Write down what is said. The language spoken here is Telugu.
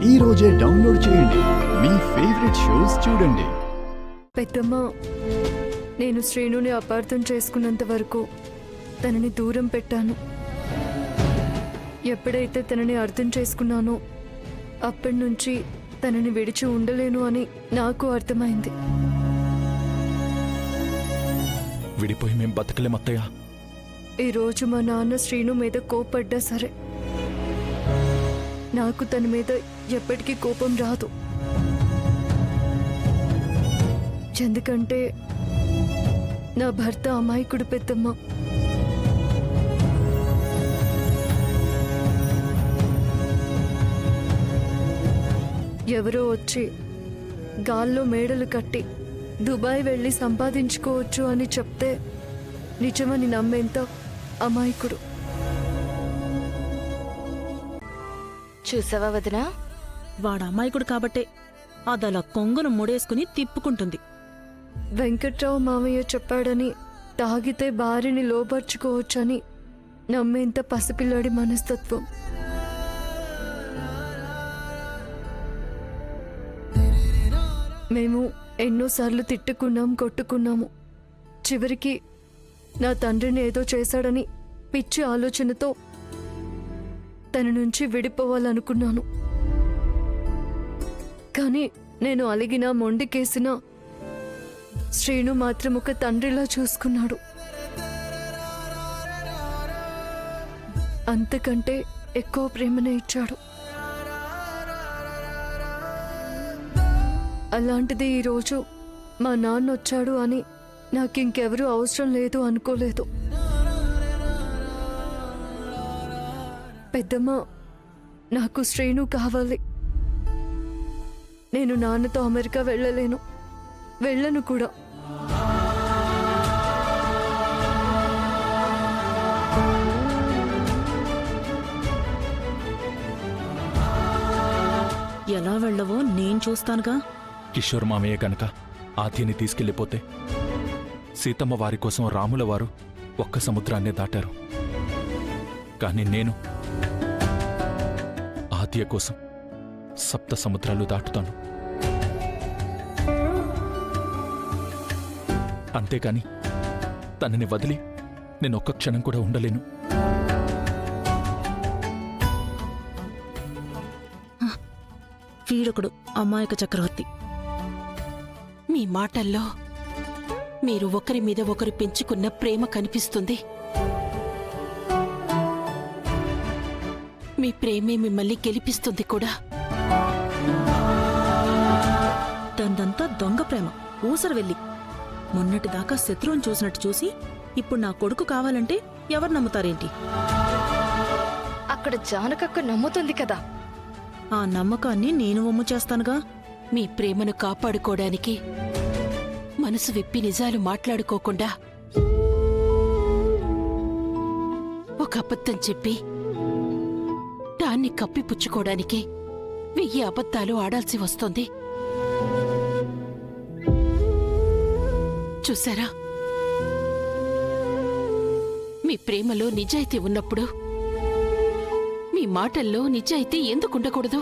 ఈ రోజే డౌన్లోడ్ చేయండి. మీ ఫేవరెట్ షోస్ చూడండి. పెద్దమ్మ, నేను శ్రీనుని అపార్థం చేసుకున్నంత వరకు తనని దూరం పెట్టాను. ఎప్పుడైతే తనని అర్థం చేసుకున్నానో అప్పటి నుంచి తనని విడిచి ఉండలేను అని నాకు అర్థమైంది. విడిపోయి మేం బతకలేం అత్తయ్య. ఈరోజు మా నాన్న శ్రీను మీద కోపడ్డా సరే, నాకు తన మీద ఎప్పటికీ కోపం రాదు. ఎందుకంటే నా భర్త అమాయకుడు పెద్దమ్మ. ఎవరో వచ్చి గాల్లో మేడలు కట్టి దుబాయ్ వెళ్ళి సంపాదించుకోవచ్చు అని చెప్తే నిజమని నమ్మేంత అమాయకుడు. చూసావా వదినా, వాడు అమాయకుడు కాబట్టే అదలా కొంగును ముడేసుకుని తిప్పుకుంటుంది. వెంకట్రావు మామయ్య చెప్పాడని తాగితే భార్యని లోపర్చుకోవచ్చని నమ్మేంత పసిపిల్లాడి మనస్తత్వం. మేము ఎన్నోసార్లు తిట్టుకున్నాం, కొట్టుకున్నాము. చివరికి నా తండ్రిని ఏదో చేశాడని పిచ్చి ఆలోచనతో తన నుంచి విడిపోవాలనుకున్నాను. కానీ నేను అలిగినా మొండికేసినా శ్రీను మాత్రం ఒక తండ్రిలా చూసుకున్నాడు. అంతకంటే ఎక్కువ ప్రేమనే ఇచ్చాడు. అలాంటిది ఈరోజు మా నాన్న వచ్చాడు అని నాకింకెవరూ అవసరం లేదు అనుకోలేదు. పెద్దమ్మ, నాకు శ్రీను కావాలి. నేను నాన్నతో అమెరికా వెళ్ళలేను, వెళ్ళను కూడా. ఎలా వెళ్ళవో నేను చూస్తానుగా. కిషోర్ మామయ్య గనక ఆద్యని తీసుకెళ్లిపోతే సీతమ్మ వారి కోసం రాముల వారు ఒక్క సముద్రాన్నే దాటారు. కాని నేను ఆద్య కోసం 7 సముద్రాలు దాటుతాను. అంతేకాని తనని వదిలి నేను ఒక్క క్షణం కూడా ఉండలేను. వీడొకడు అమాయక చక్రవర్తి. మీ మాటల్లో మీరు ఒకరి మీద ఒకరు పెంచుకున్న ప్రేమ కనిపిస్తుంది. మీ ప్రేమే మిమ్మల్ని గెలిపిస్తుంది కూడా. తందంతా దొంగ ప్రేమ, ఊసర వెళ్ళి. మొన్నటిదాకా శత్రువుని చూసినట్టు చూసి ఇప్పుడు నా కొడుకు కావాలంటే ఎవరు నమ్ముతారేంటి? అక్కడ జానకక్క నమ్ముతుంది కదా. ఆ నమ్మకాన్ని నేను వమ్ము చేస్తానుగా. మీ ప్రేమను కాపాడుకోవడానికి మనసు విప్పి నిజాలు మాట్లాడుకోకుండా ఒక అబద్ధం చెప్పి దాన్ని కప్పిపుచ్చుకోవడానికి 1000 అబద్ధాలు ఆడాల్సి వస్తోంది. చూసారా, మీ ప్రేమలో నిజాయితీ ఉన్నప్పుడు మీ మాటల్లో నిజాయితీ ఎందుకుండకూడదు?